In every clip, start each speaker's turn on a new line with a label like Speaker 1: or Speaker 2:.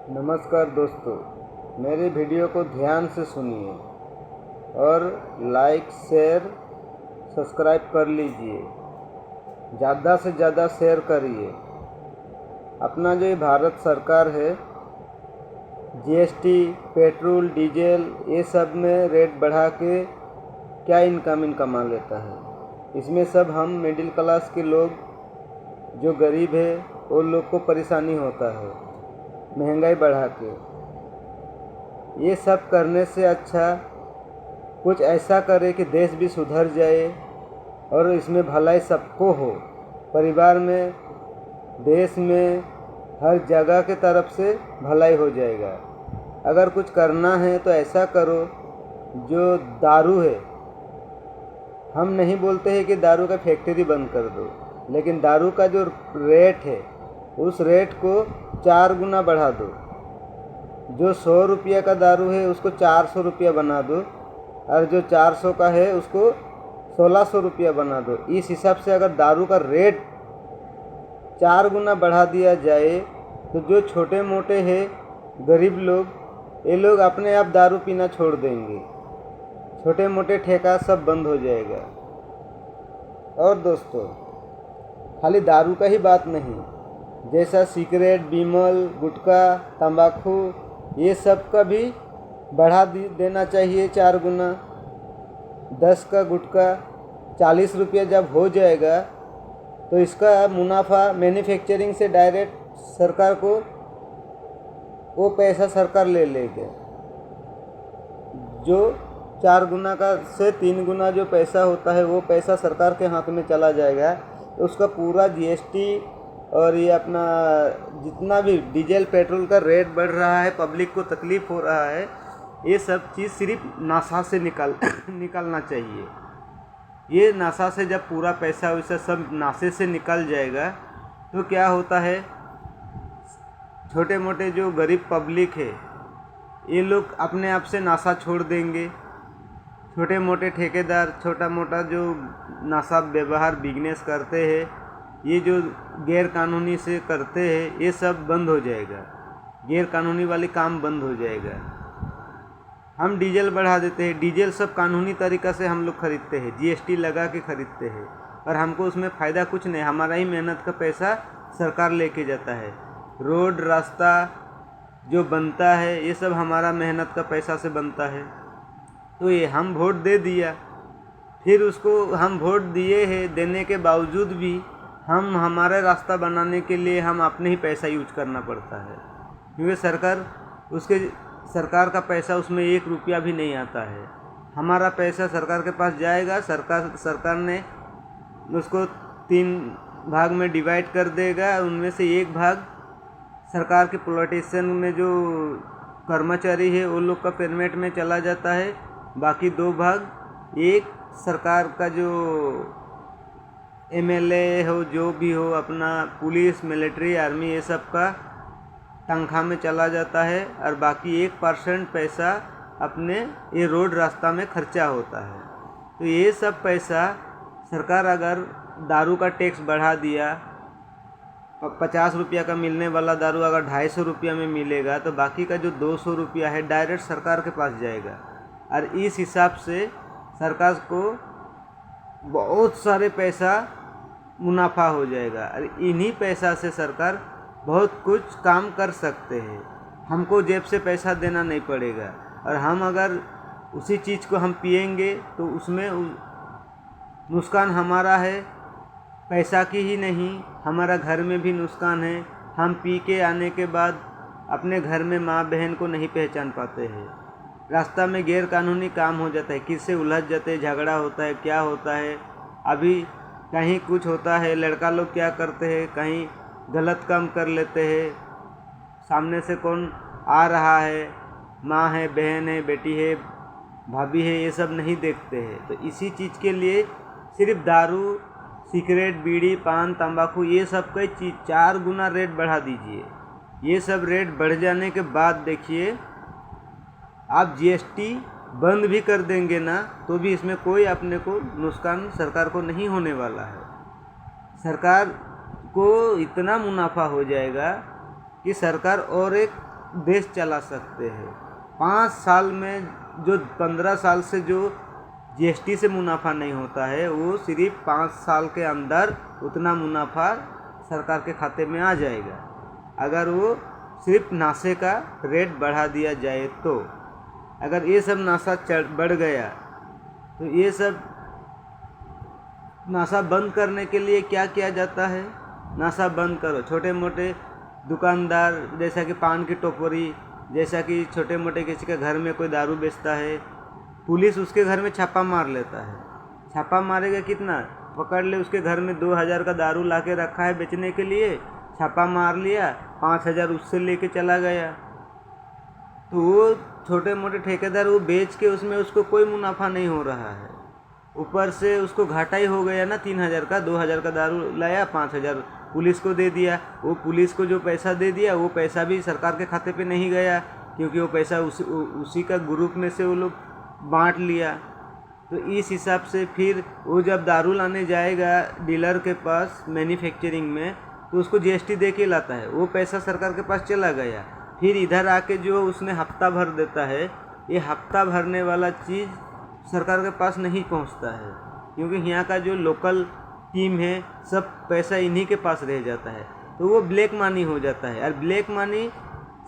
Speaker 1: नमस्कार दोस्तों, मेरे वीडियो को ध्यान से सुनिए और लाइक, शेयर, सब्सक्राइब कर लीजिए। ज़्यादा से ज़्यादा शेयर करिए। अपना जो ये भारत सरकार है, जीएसटी, पेट्रोल, डीजल ये सब में रेट बढ़ा के क्या इनकम कमा लेता है। इसमें सब हम मिडिल क्लास के लोग जो गरीब है वो लोग को परेशानी होता है महंगाई बढ़ा के। ये सब करने से अच्छा कुछ ऐसा करे कि देश भी सुधर जाए और इसमें भलाई सबको हो, परिवार में, देश में, हर जगह के तरफ से भलाई हो जाएगा। अगर कुछ करना है तो ऐसा करो। जो दारू है, हम नहीं बोलते हैं कि दारू का फैक्ट्री बंद कर दो, लेकिन दारू का जो रेट है उस रेट को 4 गुना बढ़ा दो। जो 100 रुपये का दारू है उसको 400 रुपया बना दो, और जो 400 का है उसको 1600 रुपया बना दो। इस हिसाब से अगर दारू का रेट 4 गुना बढ़ा दिया जाए तो जो छोटे मोटे हैं गरीब लोग, ये लोग अपने आप दारू पीना छोड़ देंगे। छोटे मोटे ठेका सब बंद हो जाएगा। और दोस्तों, खाली दारू का ही बात नहीं, जैसा सिगरेट, बीमल, गुटखा, तंबाकू ये सब का भी बढ़ा देना चाहिए 4 गुना। 10 का गुटखा 40 रुपया जब हो जाएगा तो इसका मुनाफा मैन्युफैक्चरिंग से डायरेक्ट सरकार को, वो पैसा सरकार ले लेगा। जो 4 गुना का से 3 गुना जो पैसा होता है वो पैसा सरकार के हाथ में चला जाएगा। तो उसका पूरा जीएसटी और ये अपना जितना भी डीजल पेट्रोल का रेट बढ़ रहा है, पब्लिक को तकलीफ़ हो रहा है, ये सब चीज़ सिर्फ नासा से निकलना चाहिए। ये नासा से जब पूरा पैसा वैसा सब नासे से निकल जाएगा तो क्या होता है, छोटे मोटे जो गरीब पब्लिक है ये लोग अपने आप से नासा छोड़ देंगे। छोटे मोटे ठेकेदार, छोटा मोटा जो नासा व्यवहार बिजनेस करते हैं, ये जो गैर कानूनी से करते हैं, ये सब बंद हो जाएगा। गैर कानूनी वाली काम बंद हो जाएगा। हम डीजल बढ़ा देते हैं, डीजल सब कानूनी तरीक़ा से हम लोग ख़रीदते हैं, जीएसटी लगा के ख़रीदते हैं, और हमको उसमें फ़ायदा कुछ नहीं, हमारा ही मेहनत का पैसा सरकार लेके जाता है। रोड रास्ता जो बनता है ये सब हमारा मेहनत का पैसा से बनता है। तो ये हम वोट दे दिया, फिर उसको हम वोट दिए हैं, देने के बावजूद भी हम हमारा रास्ता बनाने के लिए हम अपने ही पैसा यूज करना पड़ता है, क्योंकि सरकार का पैसा उसमें 1 रुपया भी नहीं आता है। हमारा पैसा सरकार के पास जाएगा, सरकार ने उसको 3 भाग में डिवाइड कर देगा। उनमें से 1 भाग सरकार के पॉलिटिशियन में जो कर्मचारी है वो लोग का पेमेंट में चला जाता है। बाकी 2 भाग एक सरकार का जो एमएलए हो, जो भी हो, अपना पुलिस, मिलिट्री, आर्मी ये सब का तनख्वाह में चला जाता है, और बाकी 1% पैसा अपने ये रोड रास्ता में खर्चा होता है। तो ये सब पैसा सरकार अगर दारू का टैक्स बढ़ा दिया, 50 रुपया का मिलने वाला दारू अगर 250 रुपया में मिलेगा, तो बाकी का जो 200 रुपया है डायरेक्ट सरकार के पास जाएगा। और इस हिसाब से सरकार को बहुत सारे पैसा मुनाफा हो जाएगा, और इन्हीं पैसा से सरकार बहुत कुछ काम कर सकते हैं। हमको जेब से पैसा देना नहीं पड़ेगा, और हम अगर उसी चीज़ को हम पिएंगे तो उसमें नुकसान हमारा है, पैसा की ही नहीं, हमारा घर में भी नुकसान है। हम पी के आने के बाद अपने घर में माँ बहन को नहीं पहचान पाते हैं, रास्ता में गैर कानूनी काम हो जाता है, किससे उलझ जाते हैं, झगड़ा होता है, क्या होता है। अभी कहीं कुछ होता है, लड़का लोग क्या करते हैं, कहीं गलत काम कर लेते हैं, सामने से कौन आ रहा है, माँ है, बहन है, बेटी है, भाभी है, ये सब नहीं देखते हैं। तो इसी चीज़ के लिए सिर्फ दारू, सिगरेट, बीड़ी, पान, तंबाकू ये सब का चीज़ 4 गुना रेट बढ़ा दीजिए। ये सब रेट बढ़ जाने के बाद देखिए, आप जीएसटी बंद भी कर देंगे ना तो भी इसमें कोई अपने को नुकसान सरकार को नहीं होने वाला है। सरकार को इतना मुनाफा हो जाएगा कि सरकार और एक देश चला सकते हैं। 5 साल में जो 15 साल से जो जीएसटी से मुनाफा नहीं होता है, वो सिर्फ 5 साल के अंदर उतना मुनाफा सरकार के खाते में आ जाएगा, अगर वो सिर्फ नाशे का रेट बढ़ा दिया जाए तो। अगर ये सब नाशा बढ़ गया तो ये सब नाशा बंद करने के लिए क्या किया जाता है? नाशा बंद करो। छोटे मोटे दुकानदार, जैसा कि पान की टोकरी, जैसा कि छोटे मोटे किसी के घर में कोई दारू बेचता है, पुलिस उसके घर में छापा मार लेता है। छापा मारेगा कितना? पकड़ ले, उसके घर में 2000 का दारू ला के रखा है बेचने के लिए, छापा मार लिया, 5000 उससे लेके चला गया। तो वो छोटे मोटे ठेकेदार वो बेच के उसमें उसको कोई मुनाफा नहीं हो रहा है, ऊपर से उसको घाटा ही हो गया ना। 3000 का 2000 का दारू लाया, 5000 पुलिस को दे दिया। वो पुलिस को जो पैसा दे दिया वो पैसा भी सरकार के खाते पे नहीं गया, क्योंकि वो पैसा उसी का ग्रुप में से वो लोग बांट लिया। तो इस हिसाब से फिर वो जब दारू लाने जाएगा डीलर के पास मैन्युफैक्चरिंग में, तो उसको जीएसटी दे के लाता है, वो पैसा सरकार के पास चला गया। फिर इधर आके जो उसने हफ्ता भर देता है, ये हफ्ता भरने वाला चीज़ सरकार के पास नहीं पहुंचता है, क्योंकि यहाँ का जो लोकल टीम है सब पैसा इन्हीं के पास रह जाता है। तो वो ब्लैक मनी हो जाता है, और ब्लैक मनी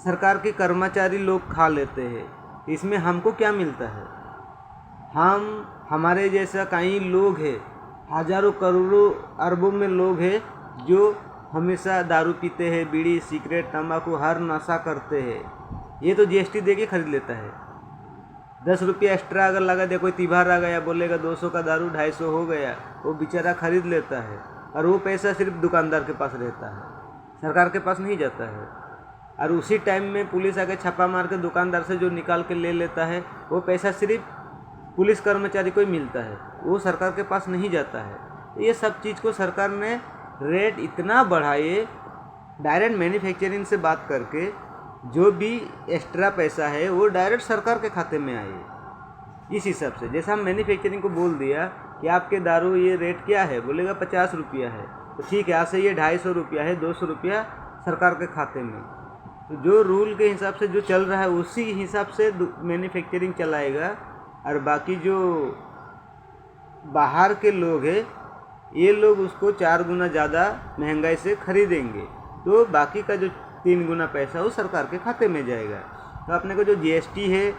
Speaker 1: सरकार के कर्मचारी लोग खा लेते हैं। इसमें हमको क्या मिलता है? हमारे जैसा कई लोग हैं, हजारों करोड़ों अरबों में लोग हैं जो हमेशा दारू पीते हैं, बीड़ी सिगरेट तंबाकू हर नशा करते हैं। ये तो जीएसटी दे के खरीद लेता है। 10 रुपया एक्स्ट्रा अगर लगा दे, कोई त्योहार आ गया, बोलेगा 200 का दारू 250 हो गया, वो बेचारा खरीद लेता है, और वो पैसा सिर्फ दुकानदार के पास रहता है, सरकार के पास नहीं जाता है। और उसी टाइम में पुलिस आके छापा मार के दुकानदार से जो निकाल के ले लेता है, वो पैसा सिर्फ पुलिस कर्मचारी को ही मिलता है, वो सरकार के पास नहीं जाता है। ये सब चीज़ को सरकार ने रेट इतना बढ़ाए, डायरेक्ट मैन्युफैक्चरिंग से बात करके जो भी एक्स्ट्रा पैसा है वो डायरेक्ट सरकार के खाते में आए। इस हिसाब से जैसा हम मैन्युफैक्चरिंग को बोल दिया कि आपके दारू ये रेट क्या है, बोलेगा 50 रुपया है, तो ठीक है, आज से ये 250 रुपया है, 200 रुपया सरकार के खाते में। तो जो रूल के हिसाब से जो चल रहा है उसी हिसाब से मैन्युफैक्चरिंग चलाएगा, और बाकी जो बाहर के लोग हैं ये लोग उसको 4 गुना ज़्यादा महंगाई से खरीदेंगे, तो बाकी का जो 3 गुना पैसा वो सरकार के खाते में जाएगा। तो अपने को जो जीएसटी है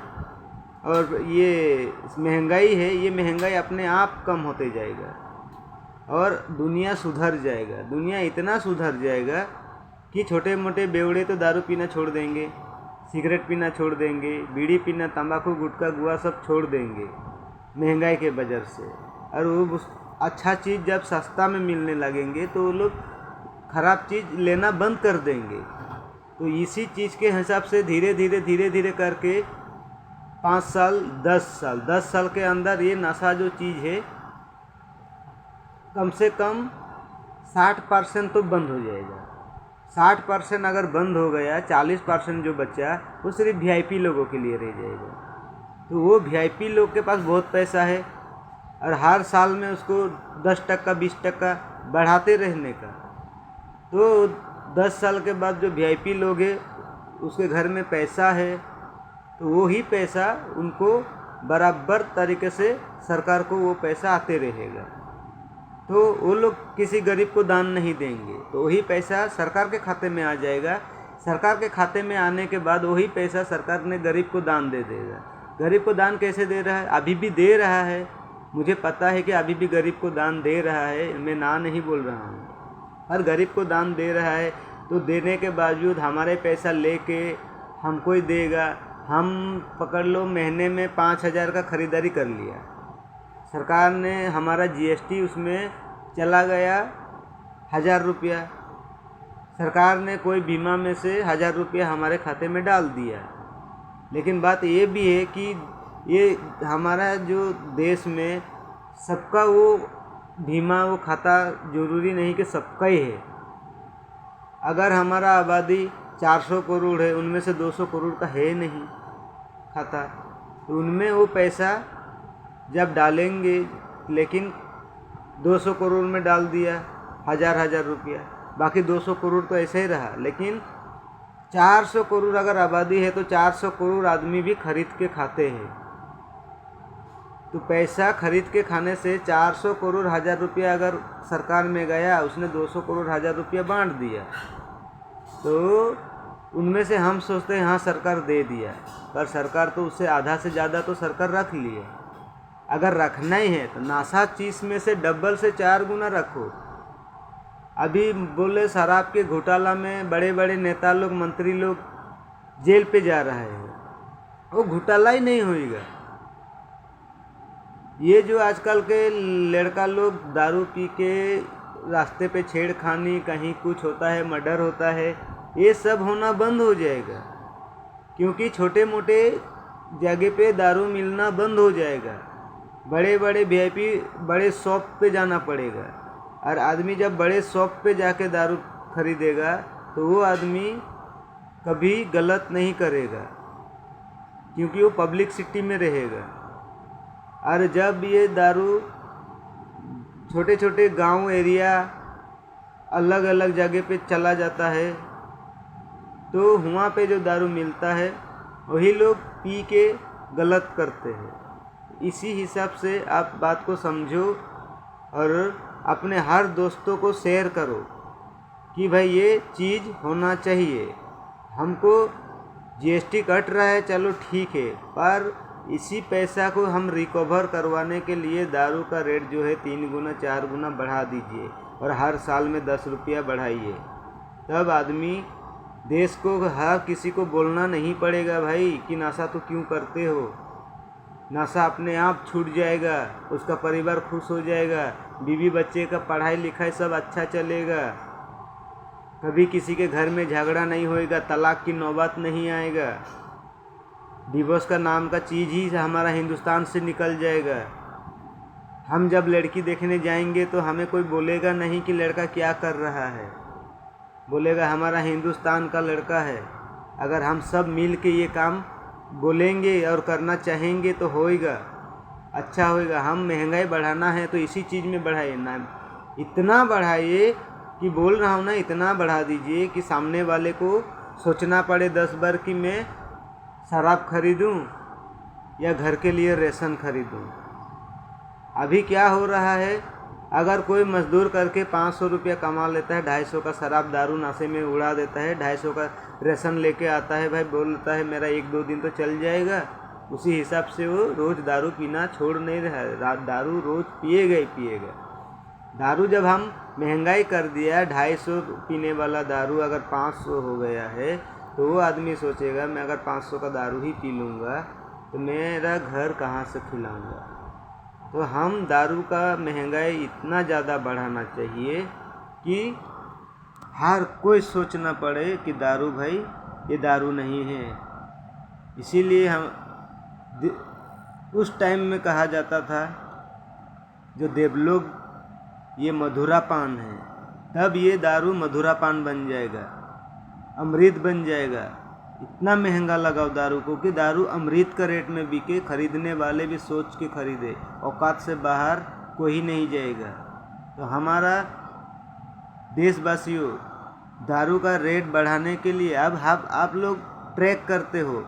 Speaker 1: और ये महंगाई है, ये महंगाई अपने आप कम होते जाएगा और दुनिया सुधर जाएगा। दुनिया इतना सुधर जाएगा कि छोटे मोटे बेवड़े तो दारू पीना छोड़ देंगे, सिगरेट पीना छोड़ देंगे, बीड़ी पीना, तंबाकू गुटखा गुआ सब छोड़ देंगे महंगाई के वजह से। और वो अच्छा चीज़ जब सस्ता में मिलने लगेंगे तो वो लोग ख़राब चीज़ लेना बंद कर देंगे। तो इसी चीज़ के हिसाब से धीरे धीरे करके 5 साल 10 साल के अंदर ये नशा जो चीज़ है कम से कम 60% तो बंद हो जाएगा। 60% अगर बंद हो गया, 40% जो बचा वो सिर्फ वीआईपी लोगों के लिए रह जाएगा। तो वो वीआईपी लोग के पास बहुत पैसा है और हर साल में उसको 10% 20% बढ़ाते रहने का। तो 10 साल के बाद जो वीआईपी लोग हैं उसके घर में पैसा है, तो वो ही पैसा उनको बराबर तरीके से सरकार को वो पैसा आते रहेगा। तो वो लोग किसी गरीब को दान नहीं देंगे, तो वही पैसा सरकार के खाते में आ जाएगा। सरकार के खाते में आने के बाद वही पैसा सरकार ने गरीब को दान दे देगा। गरीब को दान कैसे दे रहा है? अभी भी दे रहा है, मुझे पता है कि अभी भी गरीब को दान दे रहा है, मैं ना नहीं बोल रहा हूँ। हर गरीब को दान दे रहा है, तो देने के बावजूद हमारे पैसा लेके हमको ही देगा। हम पकड़ लो महीने में 5000 का ख़रीदारी कर लिया, सरकार ने हमारा जीएसटी उसमें चला गया 1000 रुपया, सरकार ने कोई बीमा में से 1000 रुपया हमारे खाते में डाल दिया। लेकिन बात ये भी है कि ये हमारा जो देश में सबका वो बीमा वो खाता ज़रूरी नहीं कि सबका ही है। अगर हमारा आबादी 400 करोड़ है, उनमें से 200 करोड़ का है नहीं खाता, तो उनमें वो पैसा जब डालेंगे, लेकिन 200 करोड़ में डाल दिया 1000 रुपया, बाकी 200 करोड़ तो ऐसे ही रहा। लेकिन 400 करोड़ अगर आबादी है तो 400 करोड़ आदमी भी खरीद के खाते हैं। तो पैसा खरीद के खाने से 400 करोड़ 1000 रुपया अगर सरकार में गया, उसने 200 करोड़ 1000 रुपया बांट दिया, तो उनमें से हम सोचते हैं हाँ सरकार दे दिया, पर सरकार तो उससे आधा से ज़्यादा तो सरकार रख लिया। अगर रखना ही है तो नासा चीज़ में से डबल से 4 गुना रखो। अभी बोले शराब के घोटाला में बड़े बड़े नेता लोग, मंत्री लोग जेल पे जा रहे हैं, वो घोटाला ही नहीं होएगा। ये जो आजकल के लड़का लोग दारू पी के रास्ते पे छेड़खानी, कहीं कुछ होता है, मर्डर होता है, ये सब होना बंद हो जाएगा, क्योंकि छोटे मोटे जगह पे दारू मिलना बंद हो जाएगा। बड़े बड़े वीआईपी बड़े शॉप पे जाना पड़ेगा, और आदमी जब बड़े शॉप पे जाके दारू खरीदेगा तो वो आदमी कभी गलत नहीं करेगा, क्योंकि वो पब्लिक सिटी में रहेगा। और जब ये दारू छोटे छोटे गांव एरिया अलग अलग जगह पे चला जाता है, तो वहाँ पे जो दारू मिलता है वही लोग पी के गलत करते हैं। इसी हिसाब से आप बात को समझो और अपने हर दोस्तों को शेयर करो कि भाई ये चीज़ होना चाहिए। हमको जीएसटी कट रहा है, चलो ठीक है, पर इसी पैसा को हम रिकवर करवाने के लिए दारू का रेट जो है 3 गुना 4 गुना बढ़ा दीजिए, और हर साल में 10 रुपया बढ़ाइए। तब आदमी देश को हर किसी को बोलना नहीं पड़ेगा भाई कि नशा तो क्यों करते हो। नशा अपने आप छूट जाएगा, उसका परिवार खुश हो जाएगा, बीवी बच्चे का पढ़ाई लिखाई सब अच्छा चलेगा, कभी किसी के घर में झगड़ा नहीं होएगा, तलाक की नौबत नहीं आएगा, डिवोर्स का नाम का चीज़ ही हमारा हिंदुस्तान से निकल जाएगा। हम जब लड़की देखने जाएंगे तो हमें कोई बोलेगा नहीं कि लड़का क्या कर रहा है, बोलेगा हमारा हिंदुस्तान का लड़का है। अगर हम सब मिल के ये काम बोलेंगे और करना चाहेंगे तो होएगा, अच्छा होएगा। हम महंगाई बढ़ाना है तो इसी चीज़ में बढ़ाइए ना, इतना बढ़ाइए कि बोल रहा हूँ ना, इतना बढ़ा दीजिए कि सामने वाले को सोचना पड़े 10 बार कि मैं शराब खरीदूँ या घर के लिए राशन खरीदूँ। अभी क्या हो रहा है, अगर कोई मजदूर करके 500 रुपया कमा लेता है, 250 का शराब दारू नशे में उड़ा देता है, 250 का राशन लेके आता है, भाई बोलता है मेरा 1-2 दिन तो चल जाएगा, उसी हिसाब से वो रोज़ दारू पीना छोड़ नहीं रहा है, दारू रोज़ पिएगा ही पिएगा। दारू जब हम महंगाई कर दिया, 250 पीने वाला दारू अगर 500 हो गया है, तो वो आदमी सोचेगा मैं अगर 500 का दारू ही पी लूँगा तो मेरा घर कहाँ से खिलाऊँगा। तो हम दारू का महंगाई इतना ज़्यादा बढ़ाना चाहिए कि हर कोई सोचना पड़े कि दारू भाई ये दारू नहीं है। इसीलिए हम उस टाइम में कहा जाता था जो देवलोग ये मधुरा पान है, तब ये दारू मधुरा पान बन जाएगा, अमृत बन जाएगा। इतना महंगा लगाओ दारू को कि दारू अमृत का रेट में बिके, खरीदने वाले भी सोच के खरीदे, औकात से बाहर कोई नहीं जाएगा। तो हमारा देशवासियों, दारू का रेट बढ़ाने के लिए अब आप लोग ट्रैक करते हो,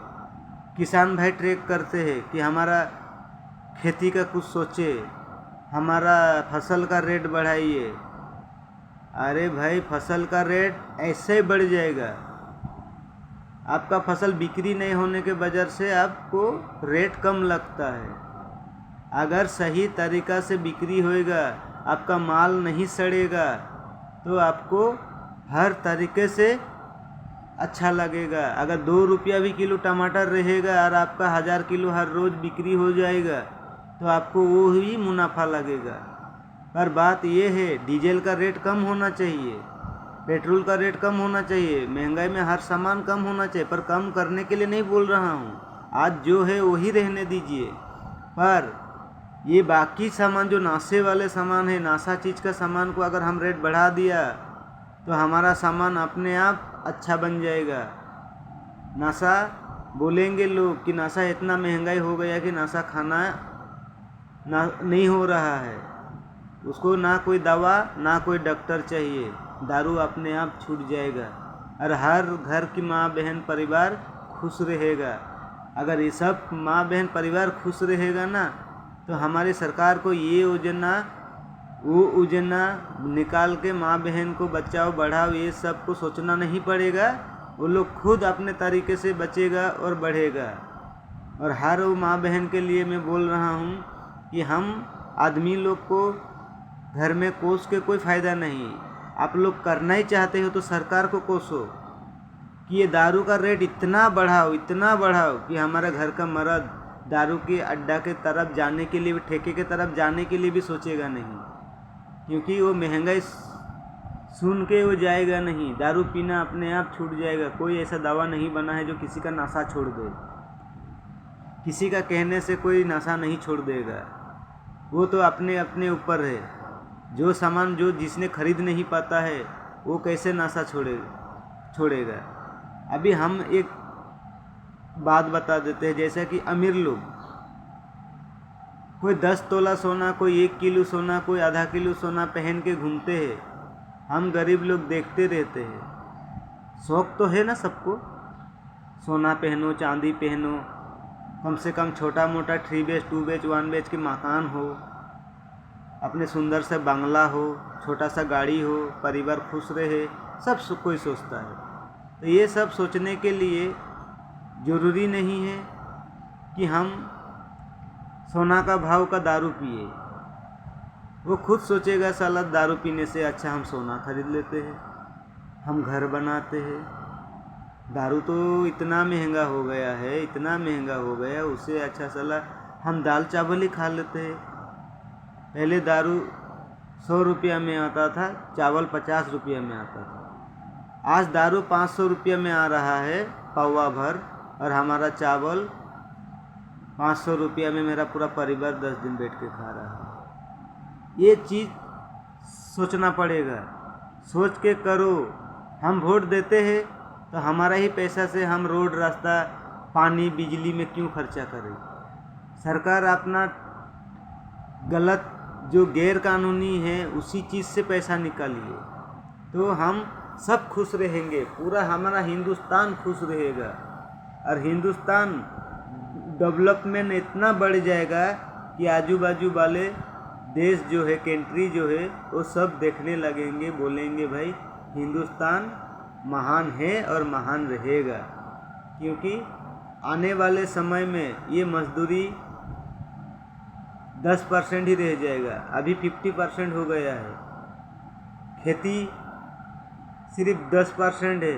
Speaker 1: किसान भाई ट्रैक करते हैं कि हमारा खेती का कुछ सोचे, हमारा फसल का रेट बढ़ाइए। अरे भाई फसल का रेट ऐसे ही बढ़ जाएगा, आपका फसल बिक्री नहीं होने के वजह से आपको रेट कम लगता है। अगर सही तरीक़ा से बिक्री होएगा, आपका माल नहीं सड़ेगा, तो आपको हर तरीके से अच्छा लगेगा। अगर 2 रुपया भी किलो टमाटर रहेगा और आपका 1000 किलो हर रोज़ बिक्री हो जाएगा, तो आपको वो ही मुनाफा लगेगा। पर बात ये है, डीजल का रेट कम होना चाहिए, पेट्रोल का रेट कम होना चाहिए, महंगाई में हर सामान कम होना चाहिए। पर कम करने के लिए नहीं बोल रहा हूँ, आज जो है वही रहने दीजिए। पर ये बाकी सामान जो नाशे वाले सामान है, नाशा चीज़ का सामान को अगर हम रेट बढ़ा दिया तो हमारा सामान अपने आप अच्छा बन जाएगा। नाशा बोलेंगे लोग कि नाशा इतना महंगाई हो गया कि नाशा खाना नहीं हो रहा है, उसको ना कोई दवा ना कोई डॉक्टर चाहिए, दारू अपने आप छूट जाएगा। और हर घर की माँ बहन परिवार खुश रहेगा। अगर ये सब माँ बहन परिवार खुश रहेगा ना, तो हमारी सरकार को ये योजना वो योजना निकाल के माँ बहन को बचाओ बढ़ाओ ये सब को सोचना नहीं पड़ेगा। वो लोग खुद अपने तरीके से बचेगा और बढ़ेगा। और हर वो माँ बहन के लिए मैं बोल रहा हूँ कि हम आदमी लोग को घर में कोस के कोई फ़ायदा नहीं। आप लोग करना ही चाहते हो तो सरकार को कोसो कि ये दारू का रेट इतना बढ़ाओ कि हमारे घर का मर्द दारू के अड्डा के तरफ जाने के लिए, ठेके के तरफ जाने के लिए भी सोचेगा नहीं, क्योंकि वो महंगाई सुन के वो जाएगा नहीं। दारू पीना अपने आप छूट जाएगा। कोई ऐसा दवा नहीं बना है जो किसी का नशा छोड़ दे। किसी का कहने से कोई नशा नहीं छोड़ देगा। वो तो अपने अपने ऊपर है। जो सामान जो जिसने खरीद नहीं पाता है वो कैसे नशा छोड़ेगा। अभी हम एक बात बता देते हैं, जैसा कि अमीर लोग कोई 10 तोला सोना, कोई 1 किलो सोना, कोई आधा किलो सोना पहन के घूमते हैं। हम गरीब लोग देखते रहते हैं। शौक़ तो है ना सबको, सोना पहनो, चांदी पहनो, कम से कम छोटा मोटा 3 BH 2 BH 1 BH के मकान हो, अपने सुंदर से बंगला हो, छोटा सा गाड़ी हो, परिवार खुश रहे, सब कोई सोचता है। तो ये सब सोचने के लिए ज़रूरी नहीं है कि हम सोना का भाव का दारू पिए। वो खुद सोचेगा साला दारू पीने से अच्छा हम सोना खरीद लेते हैं, हम घर बनाते हैं। दारू तो इतना महंगा हो गया, उससे अच्छा साला हम दाल चावल ही खा लेते हैं। पहले दारू 100 रुपया में आता था, चावल 50 रुपया में आता था। आज दारू 500 रुपया में आ रहा है पौवा भर, और हमारा चावल 500 रुपया में मेरा पूरा परिवार 10 दिन बैठ के खा रहा है। ये चीज़ सोचना पड़ेगा, सोच के करो। हम वोट देते हैं तो हमारा ही पैसा से हम रोड, रास्ता, पानी, बिजली में क्यों खर्चा करें। सरकार अपना गलत जो गैर कानूनी है उसी चीज़ से पैसा निकालिए, तो हम सब खुश रहेंगे। पूरा हमारा हिंदुस्तान खुश रहेगा। और हिंदुस्तान डेवलपमेंट इतना बढ़ जाएगा कि आजू बाजू वाले देश जो है, कंट्री जो है, वो सब देखने लगेंगे, बोलेंगे भाई हिंदुस्तान महान है और महान रहेगा। क्योंकि आने वाले समय में ये मजदूरी 10% ही रह जाएगा। अभी 50% हो गया है। खेती सिर्फ 10% है,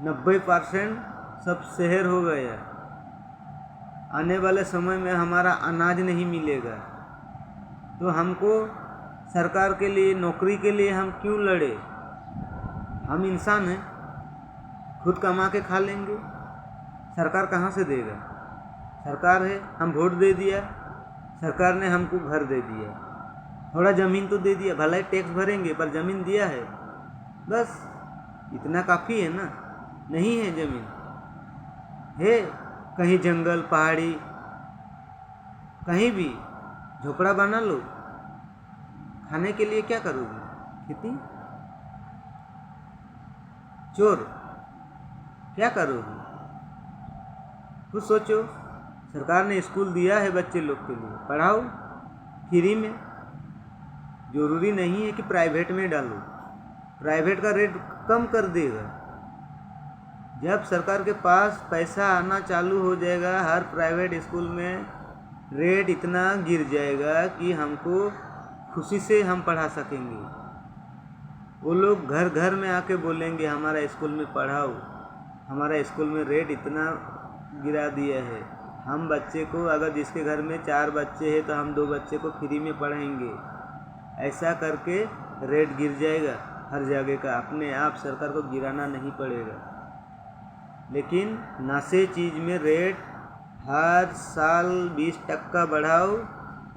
Speaker 1: 90% सब शहर हो गया। आने वाले समय में हमारा अनाज नहीं मिलेगा, तो हमको सरकार के लिए, नौकरी के लिए हम क्यों लड़े। हम इंसान हैं, खुद कमा के खा लेंगे। सरकार कहाँ से देगा। सरकार है, हम वोट दे दिया, सरकार ने हमको घर दे दिया, थोड़ा ज़मीन तो दे दिया, भले टैक्स भरेंगे पर ज़मीन दिया है, बस इतना काफ़ी है ना। नहीं है ज़मीन, है कहीं जंगल, पहाड़ी, कहीं भी झोपड़ा बना लो। खाने के लिए क्या करोगे, खेती, चोर, क्या करोगे। कुछ सोचो। सरकार ने स्कूल दिया है बच्चे लोग के लिए, पढ़ाओ फ्री में। ज़रूरी नहीं है कि प्राइवेट में डालो, प्राइवेट का रेट कम कर देगा। जब सरकार के पास पैसा आना चालू हो जाएगा, हर प्राइवेट स्कूल में रेट इतना गिर जाएगा कि हमको खुशी से हम पढ़ा सकेंगे। वो लोग घर घर में आके बोलेंगे हमारा स्कूल में पढ़ाओ, हमारा स्कूल में रेट इतना गिरा दिया है। हम बच्चे को, अगर जिसके घर में 4 बच्चे हैं तो हम 2 बच्चे को फ्री में पढ़ाएंगे। ऐसा करके रेट गिर जाएगा हर जगह का, अपने आप सरकार को गिराना नहीं पड़ेगा। लेकिन नशे चीज़ में रेट हर साल 20% बढ़ाओ,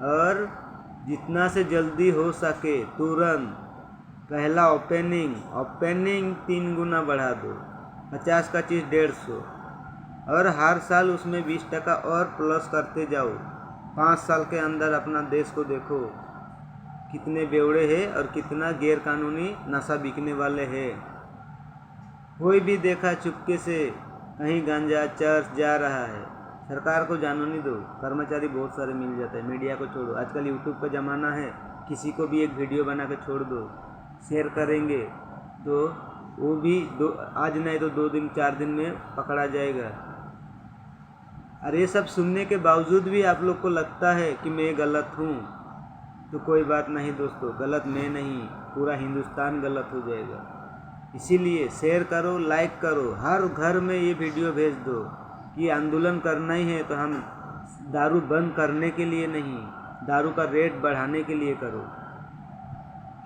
Speaker 1: और जितना से जल्दी हो सके तुरंत पहला ओपनिंग 3 गुना बढ़ा दो। 50 का चीज़ 150, और हर साल उसमें 20% और प्लस करते जाओ। 5 साल के अंदर अपना देश को देखो कितने बेवड़े हैं और कितना गैर कानूनी नशा बिकने वाले हैं। कोई भी देखा चुपके से कहीं गांजा चर्च जा रहा है, सरकार को जानो नहीं दो, कर्मचारी बहुत सारे मिल जाते हैं। मीडिया को छोड़ो, आजकल यूट्यूब का ज़माना है, किसी को भी एक वीडियो बना के छोड़ दो, शेयर करेंगे तो वो भी आज नहीं तो 2 दिन 4 दिन में पकड़ा जाएगा। और ये सब सुनने के बावजूद भी आप लोग को लगता है कि मैं गलत हूँ, तो कोई बात नहीं दोस्तों, गलत मैं नहीं, पूरा हिंदुस्तान गलत हो जाएगा। इसीलिए शेयर करो, लाइक करो, हर घर में ये वीडियो भेज दो कि आंदोलन करना ही है तो हम दारू बंद करने के लिए नहीं, दारू का रेट बढ़ाने के लिए करो।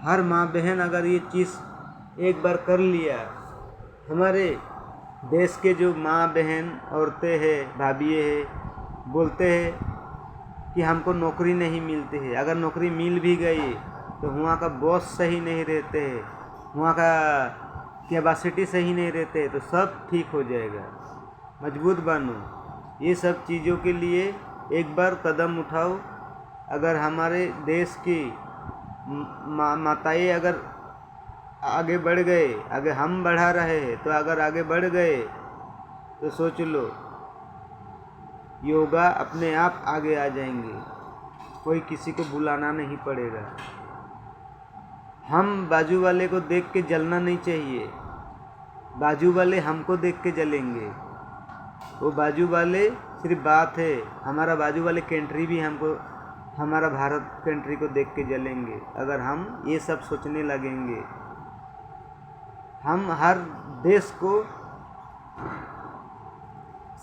Speaker 1: हर माँ बहन अगर ये चीज़ एक बार कर लिया, हमारे देश के जो माँ बहन औरतें हैं, भाभियाँ हैं, बोलते हैं कि हमको नौकरी नहीं मिलती है, अगर नौकरी मिल भी गई तो वहाँ का बॉस सही नहीं रहते हैं, वहाँ का कैपेसिटी सही नहीं रहते, तो सब ठीक हो जाएगा। मजबूत बनो, ये सब चीज़ों के लिए एक बार कदम उठाओ। अगर हमारे देश की माताएं अगर आगे बढ़ गए, अगर हम बढ़ा रहे हैं तो अगर आगे बढ़ गए तो सोच लो योगा अपने आप आगे आ जाएंगे, कोई किसी को बुलाना नहीं पड़ेगा। हम बाजू वाले को देख के जलना नहीं चाहिए, बाजू वाले हमको देख के जलेंगे। वो बाजू वाले सिर्फ बात है, हमारा बाजू वाले कंट्री भी हमको, हमारा भारत कंट्री को देख के जलेंगे अगर हम ये सब सोचने लगेंगे। हम हर देश को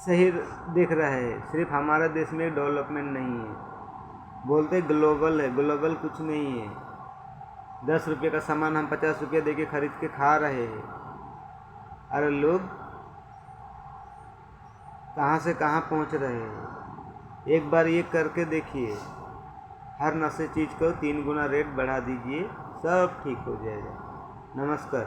Speaker 1: सही देख रहे हैं, सिर्फ हमारा देश में डेवलपमेंट नहीं है। बोलते ग्लोबल है, ग्लोबल कुछ नहीं है। 10 रुपये का सामान हम 50 रुपये दे के खरीद के खा रहे हैं। अरे लोग कहाँ से कहाँ पहुँच रहे हैं। एक बार ये करके देखिए, हर नशे चीज़ को 3 गुना रेट बढ़ा दीजिए, सब ठीक हो जाएगा। नमस्कार।